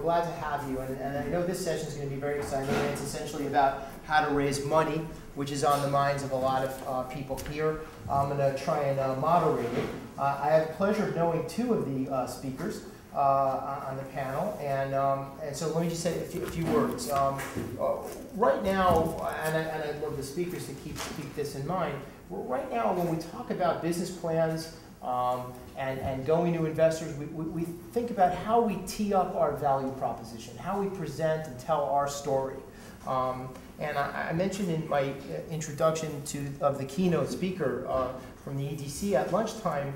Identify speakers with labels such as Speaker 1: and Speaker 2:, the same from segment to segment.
Speaker 1: glad to have you, and I know this session is going to be very exciting. It's essentially about how to raise money, which is on the minds of a lot of people here. I'm going to try and moderate it. I have the pleasure of knowing two of the speakers on the panel, and so let me just say a few words. Right now, and I'd love the speakers to keep this in mind, right now when we talk about business plans and going to investors, we think about how we tee up our value proposition, how we present and tell our story. And I mentioned in my introduction of the keynote speaker from the EDC at lunchtime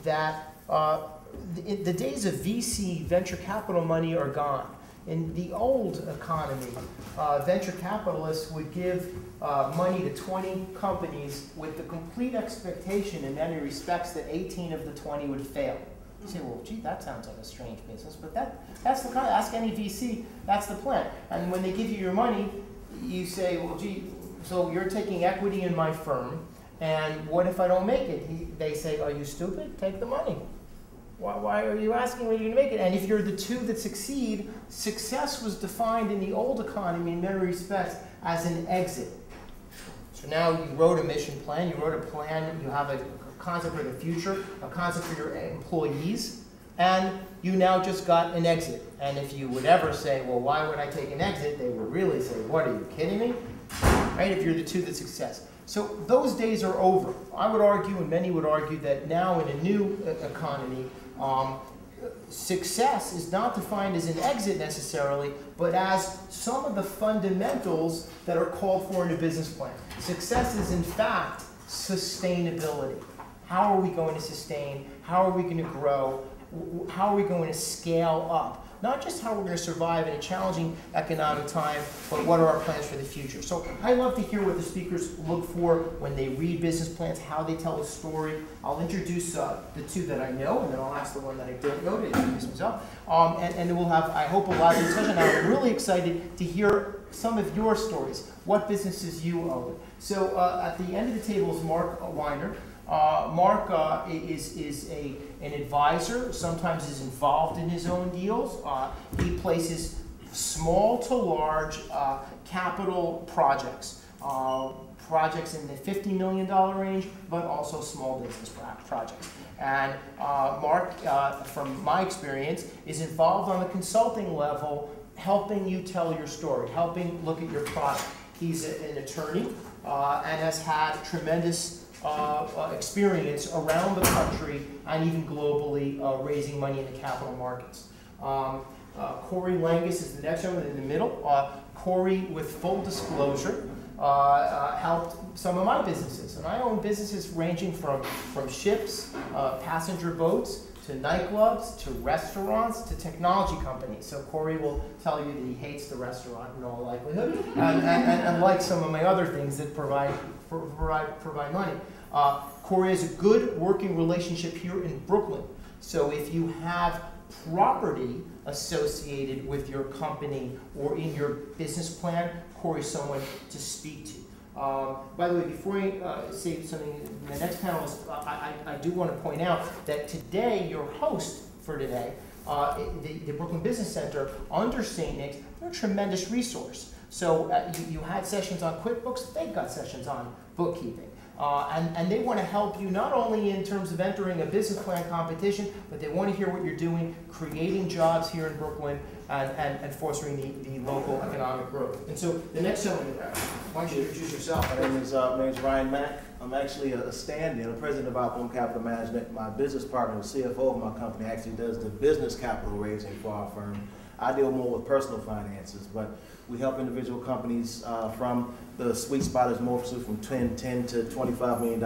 Speaker 1: that the days of VC venture capital money are gone. In the old economy, venture capitalists would give money to 20 companies with the complete expectation in many respects that 18 of the 20 would fail. You say, well, gee, that sounds like a strange business, but that's the kind of, ask any VC, that's the plan. And when they give you your money, you say, well, gee, so you're taking equity in my firm, and what if I don't make it? They say, are you stupid? Take the money. Why are you asking when you're going to make it? And if you're the two that succeed, success was defined in the old economy in many respects as an exit. So now you wrote a mission plan, you wrote a plan, you have a concept for the future, a concept for your employees, and you now just got an exit. And if you would ever say, well, why would I take an exit? They would really say, what, are you kidding me? Right, if you're the two that success. So those days are over. I would argue, and many would argue, that now in a new economy, success is not defined as an exit necessarily, but as some of the fundamentals that are called for in a business plan. Success is in fact sustainability. How are we going to sustain? How are we going to grow? How are we going to scale up? Not just how we're going to survive in a challenging economic time, but what are our plans for the future. So I love to hear what the speakers look for when they read business plans, how they tell a story. I'll introduce the two that I know, and then I'll ask the one that I don't know to introduce myself. And then we'll have, I hope, a lot of discussion. I'm really excited to hear some of your stories, what businesses you own. So at the end of the table is Mark Weiner. Mark is an advisor, sometimes is involved in his own deals. He places small to large capital projects, projects in the $50 million range, but also small business projects. And Mark, from my experience, is involved on the consulting level, helping you tell your story, helping look at your product. He's an attorney and has had tremendous experience around the country and even globally raising money in the capital markets. Corey Langus is the next gentleman in the middle. Corey, with full disclosure, helped some of my businesses. And I own businesses ranging from ships, passenger boats, to nightclubs, to restaurants, to technology companies. So Corey will tell you that he hates the restaurant in all likelihood, and likes some of my other things that provide money. Corey has a good working relationship here in Brooklyn. So if you have property associated with your company or in your business plan, Corey's someone to speak to. By the way, before I say something, the next panelist, I do want to point out that today, your host for today, the Brooklyn Business Center under St. Nick's, they're a tremendous resource. So you had sessions on QuickBooks, they've got sessions on bookkeeping. And they want to help you not only in terms of entering a business plan competition, but they want to hear what you're doing, creating jobs here in Brooklyn, and fostering the local economic growth. And so the next gentleman, why don't you introduce yourself?
Speaker 2: My name is Ryan Mack. I'm actually a stand-in, the president of Outbound Capital Management. My business partner, the CFO of my company, actually does the business capital raising for our firm. I deal more with personal finances, but we help individual companies from the sweet spot is mostly from $10 to $25 million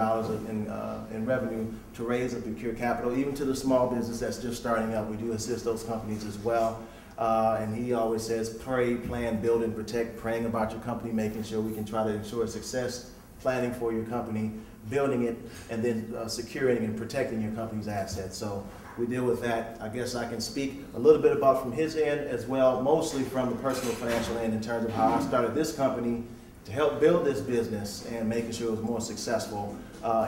Speaker 2: in revenue to raise and procure capital, even to the small business that's just starting up. We do assist those companies as well. And he always says, pray, plan, build, and protect, praying about your company, making sure we can try to ensure success, planning for your company, building it, and then securing and protecting your company's assets. So we deal with that. I guess I can speak a little bit about from his end as well, mostly from the personal financial end in terms of how I started this company to help build this business and making sure it was more successful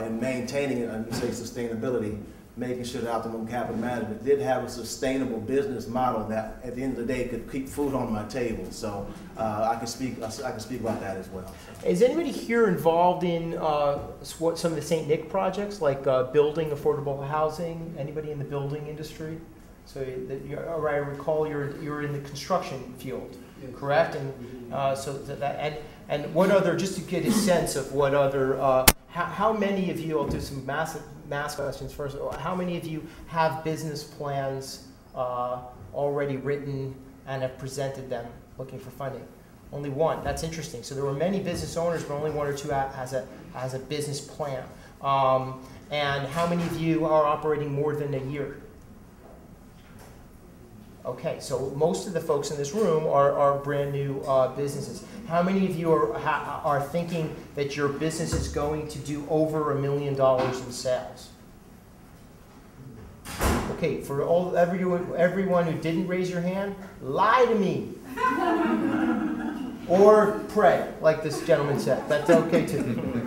Speaker 2: in maintaining it, and you say sustainability, making sure that Optimum Capital Management did have a sustainable business model that at the end of the day could keep food on my table. So I can speak about that as well.
Speaker 1: Is anybody here involved in some of the St. Nick projects, like building affordable housing? Anybody in the building industry? So I recall you're in the construction field, correct? And so that and what other, just to get a sense of what other, how many of you, I'll do some mass questions first. How many of you have business plans already written and have presented them looking for funding? Only one. That's interesting. So there were many business owners, but only one or two has a business plan. And how many of you are operating more than a year? Okay, so most of the folks in this room are brand new businesses. How many of you are thinking that your business is going to do over $1 million in sales? Okay, for everyone who didn't raise your hand, lie to me. Or pray, like this gentleman said. That's okay too.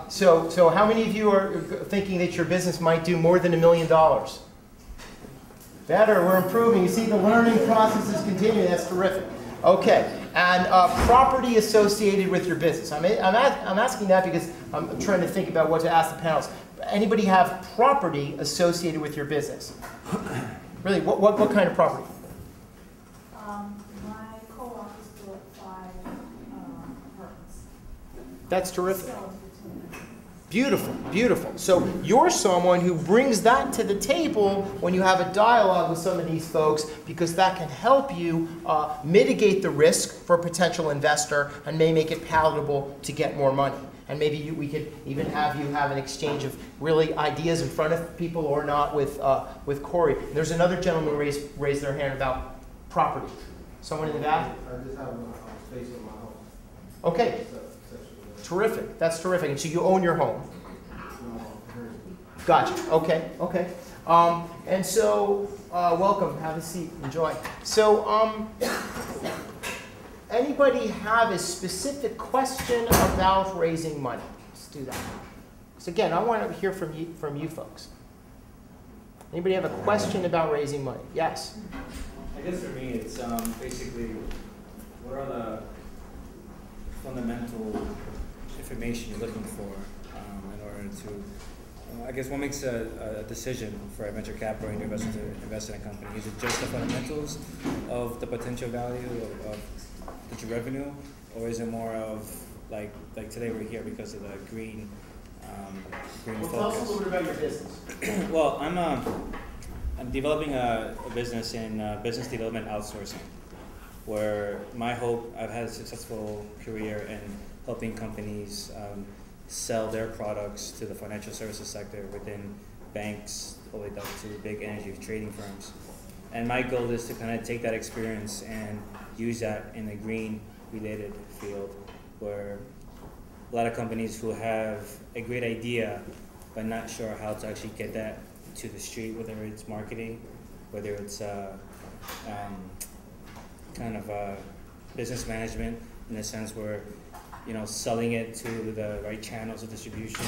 Speaker 1: So how many of you are thinking that your business might do more than $1 million? Better, we're improving. You see, the learning process is continuing. That's terrific. Okay, and property associated with your business. I'm asking that because I'm trying to think about what to ask the panelists. Anybody have property associated with your business? Really, what kind of property?
Speaker 3: My co-op is built 5 apartments.
Speaker 1: That's terrific. Beautiful, beautiful. So you're someone who brings that to the table when you have a dialogue with some of these folks, because that can help you mitigate the risk for a potential investor and may make it palatable to get more money. And maybe we could even have you have an exchange of really ideas in front of people or not with Corey. There's another gentleman who raised their hand about property. Someone in the back?
Speaker 4: I just have space in my home.
Speaker 1: Okay. Terrific. That's terrific. And so you own your home. Gotcha. Okay. Okay. And so, welcome. Have a seat. Enjoy. So, anybody have a specific question about raising money? Let's do that. So again, I want to hear from you folks. Anybody have a question about raising money? Yes.
Speaker 5: I guess for me, it's basically what are the fundamental information you're looking for in order to, I guess, what makes a decision for a venture capital and investor to invest in a company? Is it just the fundamentals of the potential value of the revenue, or is it more of like today we're here because of the green focus?
Speaker 1: Tell us a little bit about your business.
Speaker 5: Well, I'm developing a business in business development outsourcing, where my hope, I've had a successful career in helping companies sell their products to the financial services sector within banks all the way up to big energy trading firms. And my goal is to kind of take that experience and use that in a green related field, where a lot of companies who have a great idea but not sure how to actually get that to the street, whether it's marketing, whether it's kind of business management in the sense where, you know, selling it to the right channels of distribution,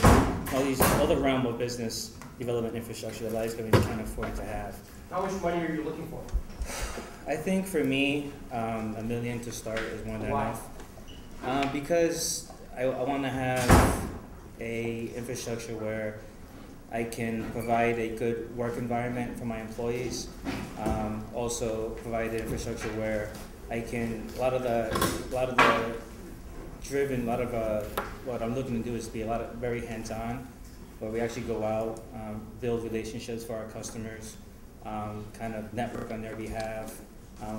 Speaker 5: all the realm of business development infrastructure that a lot of these companies can't afford to have.
Speaker 1: How much money are you looking for?
Speaker 5: I think for me, $1 million to start is more than enough. Because I want to have a infrastructure where I can provide a good work environment for my employees. Also provide an infrastructure where I can, what I'm looking to do is be very hands-on, where we actually go out, build relationships for our customers, kind of network on their behalf.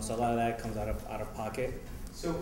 Speaker 5: So a lot of that comes out of pocket.
Speaker 1: So